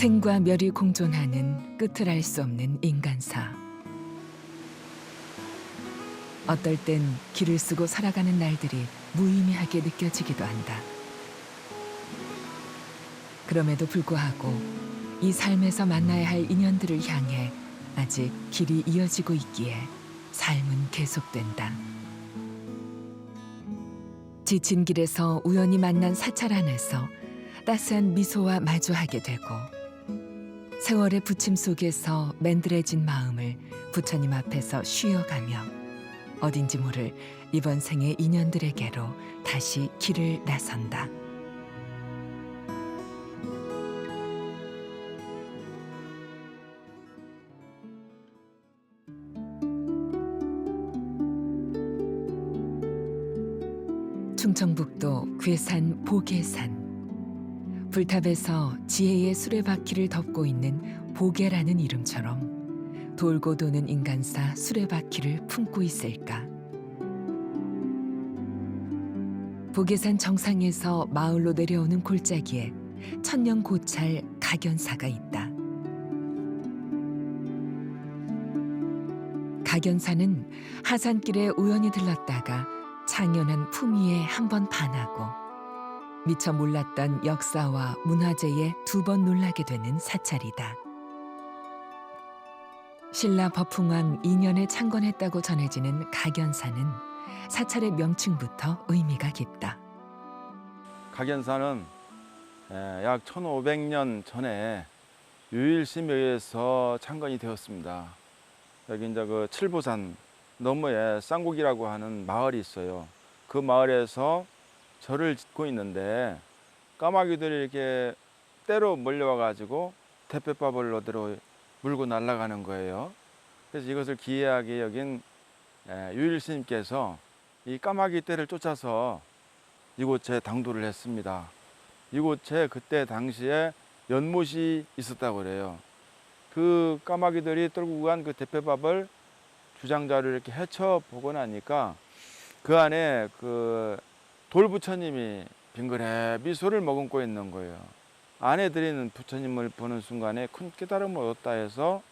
생과 멸이 공존하는 끝을 알 수 없는 인간사. 어떨 땐 길을 쓰고 살아가는 날들이 무의미하게 느껴지기도 한다. 그럼에도 불구하고 이 삶에서 만나야 할 인연들을 향해 아직 길이 이어지고 있기에 삶은 계속된다. 지친 길에서 우연히 만난 사찰 안에서 따스한 미소와 마주하게 되고, 세월의 부침 속에서 맨들해진 마음을 부처님 앞에서 쉬어가며 어딘지 모를 이번 생의 인연들에게로 다시 길을 나선다. 충청북도 괴산 보계산. 불탑에서 지혜의 수레바퀴를 덮고 있는 보계라는 이름처럼 돌고 도는 인간사 수레바퀴를 품고 있을까. 보계산 정상에서 마을로 내려오는 골짜기에 천년 고찰 각연사가 있다. 각연사는 하산길에 우연히 들렀다가 창연한 품위에 한 번 반하고 미처 몰랐던 역사와 문화재에 두 번 놀라게 되는 사찰이다. 신라 법흥왕 2년에 창건했다고 전해지는 각연사는 사찰의 명칭부터 의미가 깊다. 각연사는 약 1500년 전에 유일심에 의해서 창건이 되었습니다. 여기 이제 그 칠보산 너머에 쌍곡이라고 하는 마을이 있어요. 그 마을에서 절을 짓고 있는데 까마귀들이 이렇게 때로 몰려와 가지고 대패밥을 너대로 물고 날아가는 거예요. 그래서 이것을 기이하게 여긴 유일스님께서 이 까마귀 떼를 쫓아서 이곳에 당도를 했습니다. 이곳에 그때 당시에 연못이 있었다고 그래요. 그 까마귀들이 떨고 간 그 대패밥을 주장자를 이렇게 헤쳐보고 나니까 그 안에 그 돌부처님이 빙그레 미소를 머금고 있는 거예요. 안에 들이는 부처님을 보는 순간에 큰 깨달음을 얻었다 해서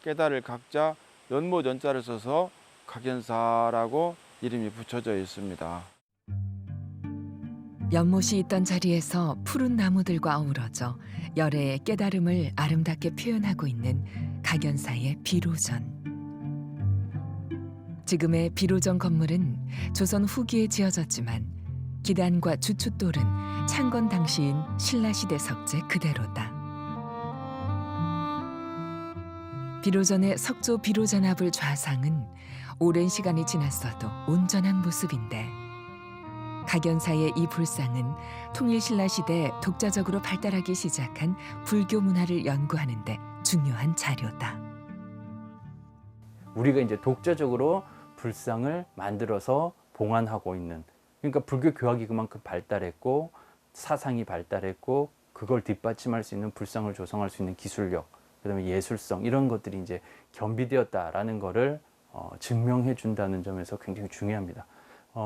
깨달을 각자 연못 연자를 써서 각연사라고 이름이 붙여져 있습니다. 연못이 있던 자리에서 푸른 나무들과 어우러져 열애의 깨달음을 아름답게 표현하고 있는 각연사의 비로전. 지금의 비로전 건물은 조선 후기에 지어졌지만 기단과 주춧돌은 창건 당시인 신라시대 석재 그대로다. 비로전의 석조 비로전합을 좌상은 오랜 시간이 지났어도 온전한 모습인데, 각연사의 이 불상은 통일신라시대 독자적으로 발달하기 시작한 불교 문화를 연구하는 데 중요한 자료다. 우리가 이제 독자적으로 불상을 만들어서 봉안하고 있는, 그러니까 불교 교학이 그만큼 발달했고 사상이 발달했고 그걸 뒷받침할 수 있는 불상을 조성할 수 있는 기술력, 그다음에 예술성, 이런 것들이 이제 겸비되었다라는 거를 증명해 준다는 점에서 굉장히 중요합니다.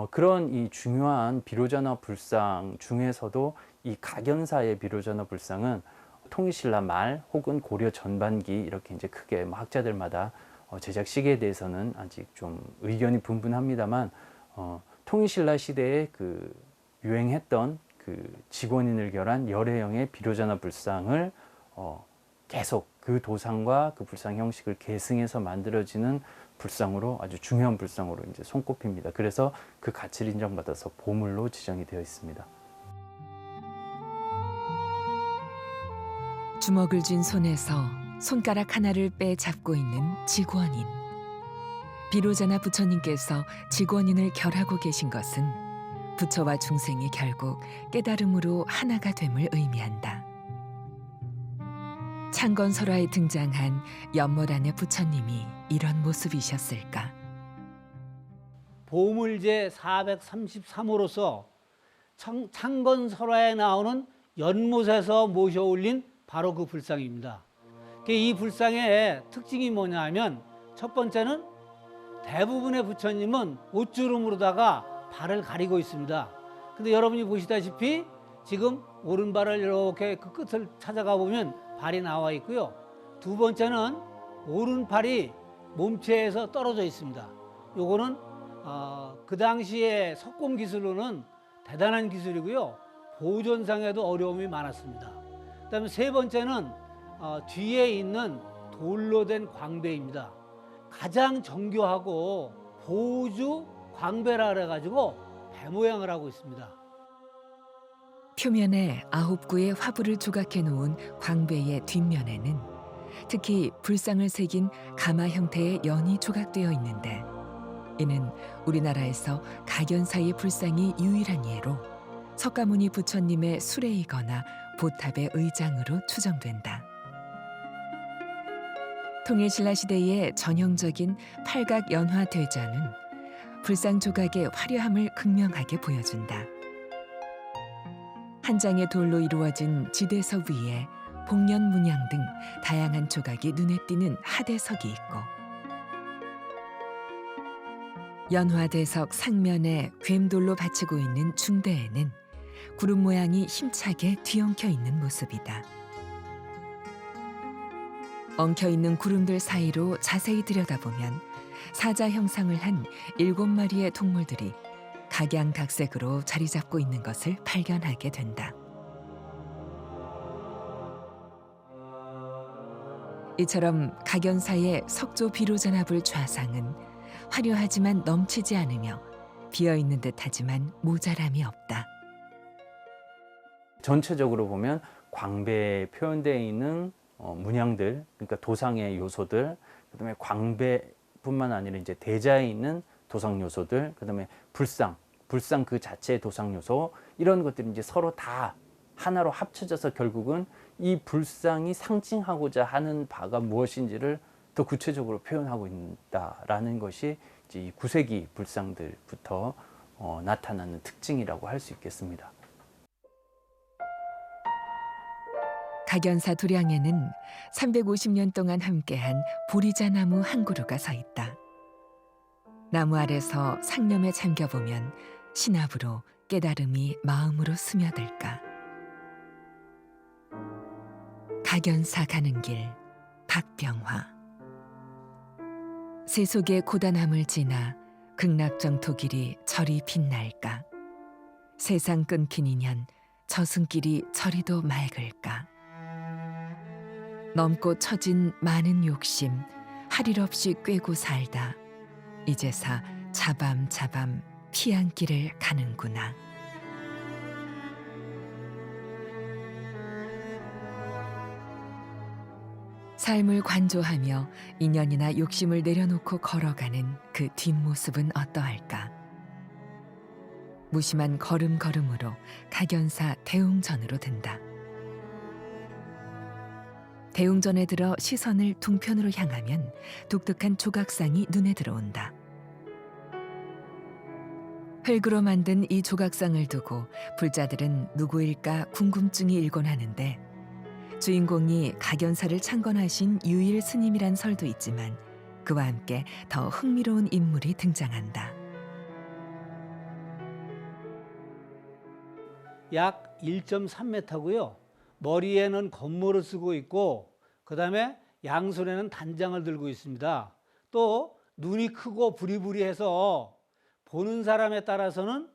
그런 이 중요한 비로자나 불상 중에서도 이 각연사의 비로자나 불상은 통일신라 말 혹은 고려 전반기 이렇게 이제 크게 학자들마다 제작 시기에 대해서는 아직 좀 의견이 분분합니다만, 통일신라 시대에 그 유행했던 그 직원인을 결한 열애형의 비로자나 불상을 계속 그 도상과 그 불상 형식을 계승해서 만들어지는 불상으로, 아주 중요한 불상으로 이제 손꼽힙니다. 그래서 그 가치를 인정받아서 보물로 지정이 되어 있습니다. 주먹을 쥔 손에서 손가락 하나를 빼 잡고 있는 직원인. 비로자나 부처님께서 직원인을 결하고 계신 것은 부처와 중생이 결국 깨달음으로 하나가 됨을 의미한다. 창건설화에 등장한 연못 안의 부처님이 이런 모습이셨을까? 보물제 433호로서 창건설화에 나오는 연못에서 모셔 올린 바로 그 불상입니다. 이 불상의 특징이 뭐냐 하면, 첫 번째는 대부분의 부처님은 옷주름으로다가 발을 가리고 있습니다. 근데 여러분이 보시다시피 지금 오른발을 이렇게 그 끝을 찾아가 보면 발이 나와 있고요. 두 번째는 오른팔이 몸체에서 떨어져 있습니다. 요거는 그 당시에 석공 기술로는 대단한 기술이고요. 보존상에도 어려움이 많았습니다. 그다음에 세 번째는 뒤에 있는 돌로 된 광배입니다. 가장 정교하고 보주 광배라 그래가지고 배 모양을 하고 있습니다. 표면에 9구의 화불을 조각해 놓은 광배의 뒷면에는 특히 불상을 새긴 가마 형태의 연이 조각되어 있는데 이는 우리나라에서 각연사의 불상이 유일한 예로 석가모니 부처님의 수레이거나 보탑의 의장으로 추정된다. 통일신라 시대의 전형적인 팔각 연화 대자는 불상 조각의 화려함을 극명하게 보여준다. 한 장의 돌로 이루어진 지대석 위에 복년 문양 등 다양한 조각이 눈에 띄는 하대석이 있고 연화대석 상면에 괸돌로 받치고 있는 중대에는 구름 모양이 힘차게 뒤엉켜 있는 모습이다. 엉켜 있는 구름들 사이로 자세히 들여다보면 사자 형상을 한 7마리의 동물들이 각양각색으로 자리 잡고 있는 것을 발견하게 된다. 이처럼 각연사의 석조 비로전합을 좌상은 화려하지만 넘치지 않으며 비어있는 듯하지만 모자람이 없다. 전체적으로 보면 광배에 표현되어 있는 문양들, 그러니까 도상의 요소들, 그다음에 광배뿐만 아니라 이제 대자에 있는 도상 요소들, 그다음에 불상 그 자체의 도상 요소, 이런 것들이 이제 서로 다 하나로 합쳐져서 결국은 이 불상이 상징하고자 하는 바가 무엇인지를 더 구체적으로 표현하고 있다라는 것이 이제 이 9세기 불상들부터 나타나는 특징이라고 할 수 있겠습니다. 각연사 도량에는 350년 동안 함께한 보리자 나무 한 그루가 서 있다. 나무 아래서 상념에 잠겨보면 신압으로 깨달음이 마음으로 스며들까. 각연사 가는 길 박병화. 세속의 고단함을 지나 극락정토길이 저리 빛날까. 세상 끊긴 인연 저승길이 저리도 맑을까. 넘고 처진 많은 욕심 할 일 없이 꿰고 살다 이제사 자밤자밤 피한 길을 가는구나. 삶을 관조하며 인연이나 욕심을 내려놓고 걸어가는 그 뒷모습은 어떠할까. 무심한 걸음걸음으로 각연사 대웅전으로 든다. 대웅전에 들어 시선을 둥편으로 향하면 독특한 조각상이 눈에 들어온다. 흙으로 만든 이 조각상을 두고 불자들은 누구일까 궁금증이 일곤 하는데 주인공이 각연사를 창건하신 유일 스님이란 설도 있지만 그와 함께 더 흥미로운 인물이 등장한다. 약 1.3m고요. 머리에는 건모를 쓰고 있고 그다음에 양손에는 단장을 들고 있습니다. 또 눈이 크고 부리부리해서 보는 사람에 따라서는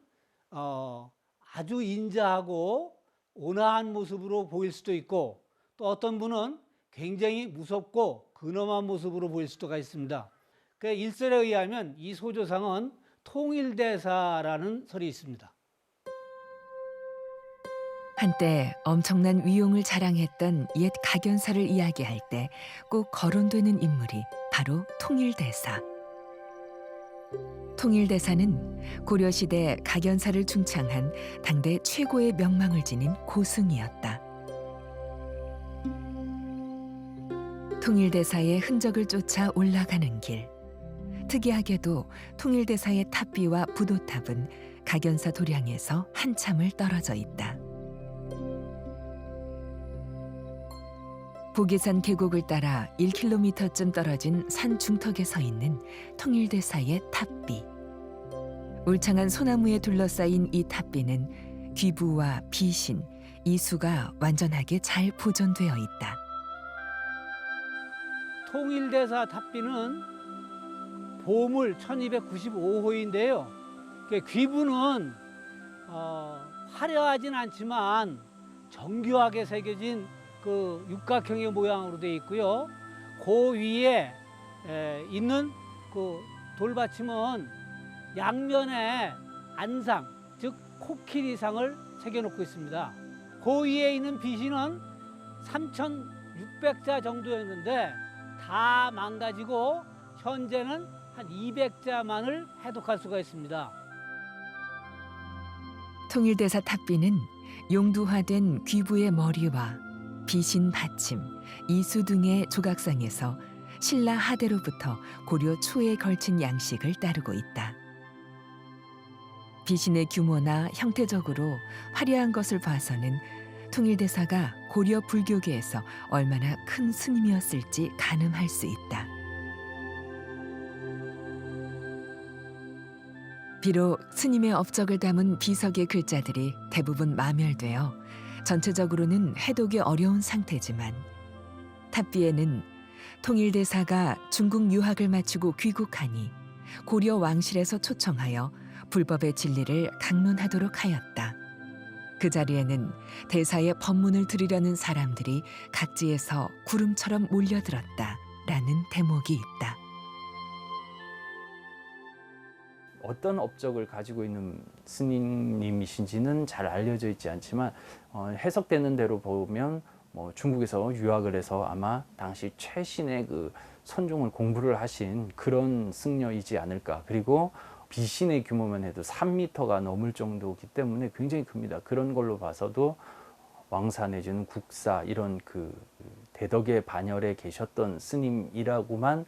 아주 인자하고 온화한 모습으로 보일 수도 있고 또 어떤 분은 굉장히 무섭고 근엄한 모습으로 보일 수가 있습니다. 그 일설에 의하면 이 소조상은 통일대사라는 설이 있습니다. 한때 엄청난 위용을 자랑했던 옛 각연사를 이야기할 때 꼭 거론되는 인물이 바로 통일대사. 통일대사는 고려시대 각연사를 중창한 당대 최고의 명망을 지닌 고승이었다. 통일대사의 흔적을 쫓아 올라가는 길. 특이하게도 통일대사의 탑비와 부도탑은 각연사 도량에서 한참을 떨어져 있다. 보계산 계곡을 따라 1km쯤 떨어진 산 중턱에 서 있는 통일대사의 탑비. 울창한 소나무에 둘러싸인 이 탑비는 귀부와 비신, 이수가 완전하게 잘 보존되어 있다. 통일대사 탑비는 보물 1295호인데요. 귀부는 화려하진 않지만 정교하게 새겨진 그 육각형의 모양으로 되어 있고요. 그 위에 있는 그 돌받침은 양면에 안상, 즉 코끼리상을 새겨놓고 있습니다. 그 위에 있는 비신은 3,600자 정도였는데 다 망가지고 현재는 한 200자만을 해독할 수가 있습니다. 통일대사 탑비는 용두화된 귀부의 머리와 비신 받침, 이수 등의 조각상에서 신라 하대로부터 고려 초에 걸친 양식을 따르고 있다. 비신의 규모나 형태적으로 화려한 것을 봐서는 통일대사가 고려 불교계에서 얼마나 큰 스님이었을지 가늠할 수 있다. 비록 스님의 업적을 담은 비석의 글자들이 대부분 마멸되어 전체적으로는 해독이 어려운 상태지만 탑비에는 통일대사가 중국 유학을 마치고 귀국하니 고려 왕실에서 초청하여 불법의 진리를 강론하도록 하였다. 그 자리에는 대사의 법문을 들으려는 사람들이 각지에서 구름처럼 몰려들었다라는 대목이 있다. 어떤 업적을 가지고 있는 스님님이신지는 잘 알려져 있지 않지만 해석되는 대로 보면 중국에서 유학을 해서 아마 당시 최신의 그 선종을 공부를 하신 그런 승려이지 않을까. 그리고 비신의 규모만 해도 3m가 넘을 정도이기 때문에 굉장히 큽니다. 그런 걸로 봐서도 왕사 내지는 국사 이런 그 대덕의 반열에 계셨던 스님이라고만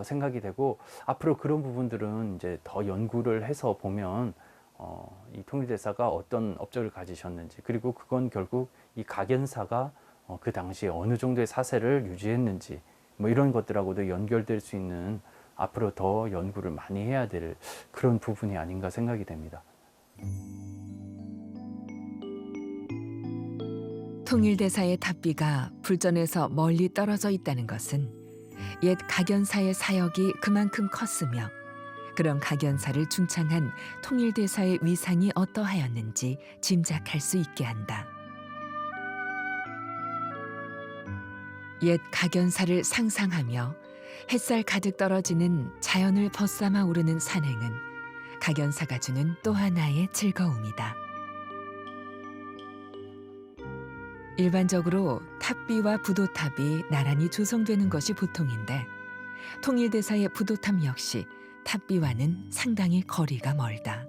생각이 되고, 앞으로 그런 부분들은 이제 더 연구를 해서 보면 이 통일대사가 어떤 업적을 가지셨는지, 그리고 그건 결국 이 각연사가 그 당시에 어느 정도의 사세를 유지했는지 이런 것들하고도 연결될 수 있는, 앞으로 더 연구를 많이 해야 될 그런 부분이 아닌가 생각이 됩니다. 통일대사의 탑비가 불전에서 멀리 떨어져 있다는 것은 옛 각연사의 사역이 그만큼 컸으며 그런 각연사를 중창한 통일대사의 위상이 어떠하였는지 짐작할 수 있게 한다. 옛 각연사를 상상하며 햇살 가득 떨어지는 자연을 벗삼아 오르는 산행은 각연사가 주는 또 하나의 즐거움이다. 일반적으로 탑비와 부도탑이 나란히 조성되는 것이 보통인데 통일대사의 부도탑 역시 탑비와는 상당히 거리가 멀다.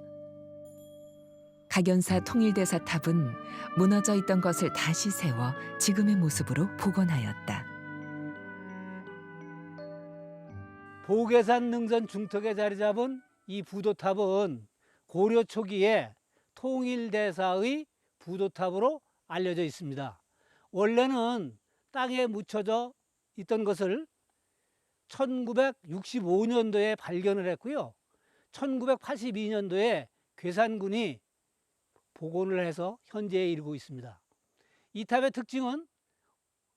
각연사 통일대사 탑은 무너져 있던 것을 다시 세워 지금의 모습으로 복원하였다. 보계산 능선 중턱에 자리 잡은 이 부도탑은 고려 초기에 통일대사의 부도탑으로 알려져 있습니다. 원래는 땅에 묻혀져 있던 것을 1965년도에 발견을 했고요. 1982년도에 괴산군이 복원을 해서 현재에 이르고 있습니다. 이 탑의 특징은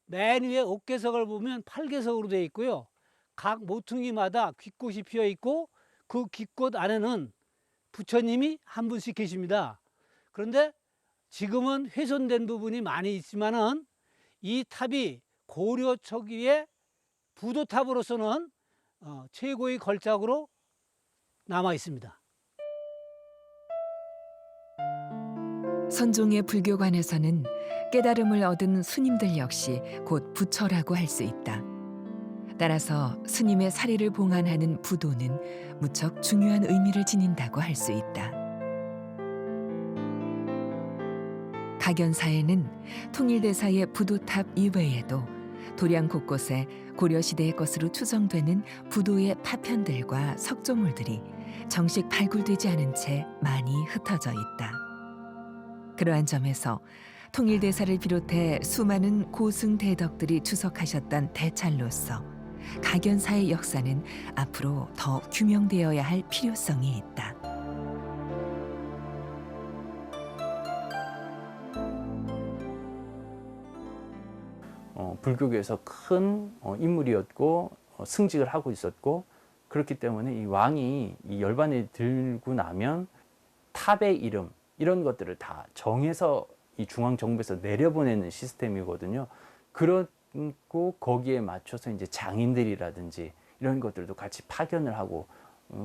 맨 위에 옥계석을 보면 8개석으로 되어 있고요. 각 모퉁이마다 귓꽃이 피어 있고 그 귓꽃 안에는 부처님이 한 분씩 계십니다. 그런데 지금은 훼손된 부분이 많이 있지만은 이 탑이 고려 초기의 부도탑으로서는 최고의 걸작으로 남아 있습니다. 선종의 불교관에서는 깨달음을 얻은 스님들 역시 곧 부처라고 할 수 있다. 따라서 스님의 사리를 봉안하는 부도는 무척 중요한 의미를 지닌다고 할 수 있다. 각연사에는 통일대사의 부도탑 이외에도 도량 곳곳에 고려시대의 것으로 추정되는 부도의 파편들과 석조물들이 정식 발굴되지 않은 채 많이 흩어져 있다. 그러한 점에서 통일대사를 비롯해 수많은 고승대덕들이 주석하셨던 대찰로서 각연사의 역사는 앞으로 더 규명되어야 할 필요성이 있다. 불교계에서 큰 인물이었고 승직을 하고 있었고, 그렇기 때문에 이 왕이 이 열반에 들고 나면 탑의 이름 이런 것들을 다 정해서 이 중앙 정부에서 내려보내는 시스템이거든요. 그리고 거기에 맞춰서 이제 장인들이라든지 이런 것들도 같이 파견을 하고,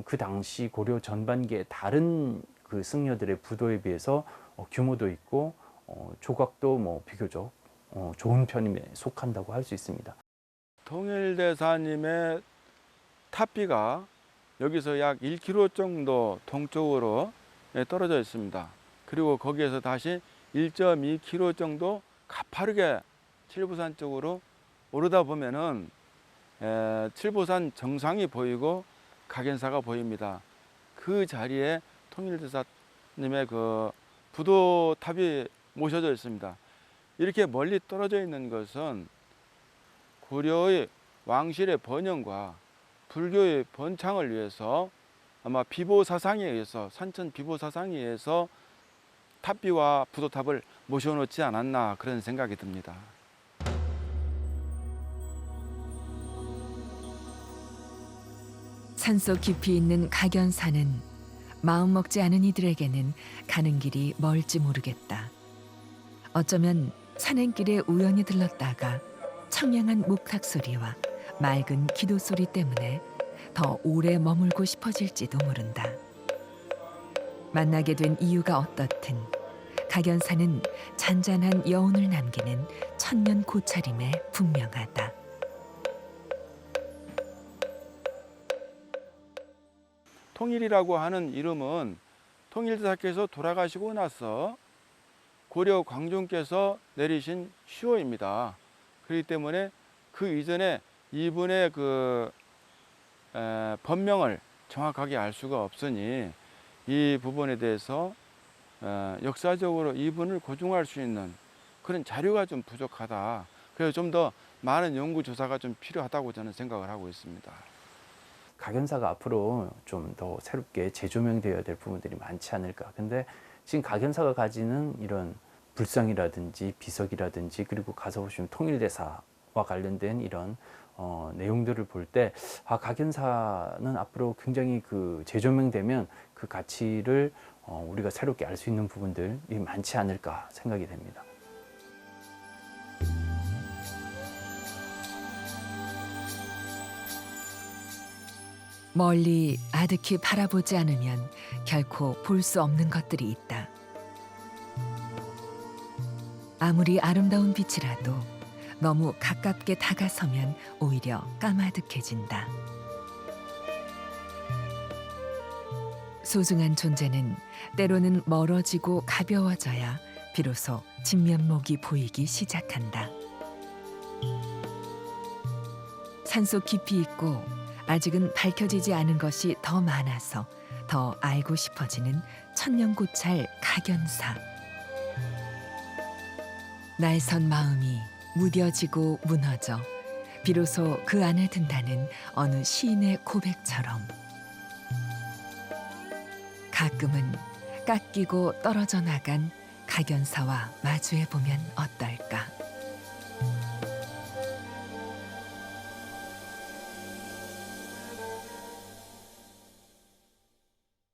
그 당시 고려 전반기의 다른 그 승려들의 부도에 비해서 규모도 있고 조각도 뭐 비교적 좋은 편에 속한다고 할 수 있습니다. 통일대사님의 탑비가 여기서 약 1km 정도 동쪽으로 떨어져 있습니다. 그리고 거기에서 다시 1.2km 정도 가파르게 칠보산 쪽으로 오르다 보면은 칠보산 정상이 보이고 각연사가 보입니다. 그 자리에 통일대사님의 그 부도탑이 모셔져 있습니다. 이렇게 멀리 떨어져 있는 것은 고려의 왕실의 번영과 불교의 번창을 위해서 아마 비보사상에 의해서, 산천 비보사상에 의해서 탑비와 부도탑을 모셔놓지 않았나, 그런 생각이 듭니다. 산속 깊이 있는 각연산은 마음 먹지 않은 이들에게는 가는 길이 멀지 모르겠다. 어쩌면 산행길에 우연히 들렀다가 청량한 목탁 소리와 맑은 기도 소리 때문에 더 오래 머물고 싶어질지도 모른다. 만나게 된 이유가 어떻든 각연산은 잔잔한 여운을 남기는 천년 고찰임에 분명하다. 통일이라고 하는 이름은 통일대사께서 돌아가시고 나서 고려 광종께서 내리신 시호입니다. 그렇기 때문에 그 이전에 이분의 그 본명을 정확하게 알 수가 없으니 이 부분에 대해서 역사적으로 이분을 고증할 수 있는 그런 자료가 좀 부족하다. 그래서 좀 더 많은 연구 조사가 좀 필요하다고 저는 생각을 하고 있습니다. 각연사가 앞으로 좀 더 새롭게 재조명되어야 될 부분들이 많지 않을까. 근데 지금 각연사가 가지는 이런 불상이라든지 비석이라든지, 그리고 가서 보시면 통일대사와 관련된 이런 내용들을 볼 때 각연사는 앞으로 굉장히 그 재조명되면 그 가치를 우리가 새롭게 알 수 있는 부분들이 많지 않을까 생각이 됩니다. 멀리 아득히 바라보지 않으면 결코 볼 수 없는 것들이 있다. 아무리 아름다운 빛이라도 너무 가깝게 다가서면 오히려 까마득해진다. 소중한 존재는 때로는 멀어지고 가벼워져야 비로소 진면목이 보이기 시작한다. 산속 깊이 있고 아직은 밝혀지지 않은 것이 더 많아서 더 알고 싶어지는 천년고찰 각연사. 날선 마음이 무뎌지고 무너져 비로소 그 안에 든다는 어느 시인의 고백처럼 가끔은 깎이고 떨어져 나간 각연사와 마주해 보면 어떨까.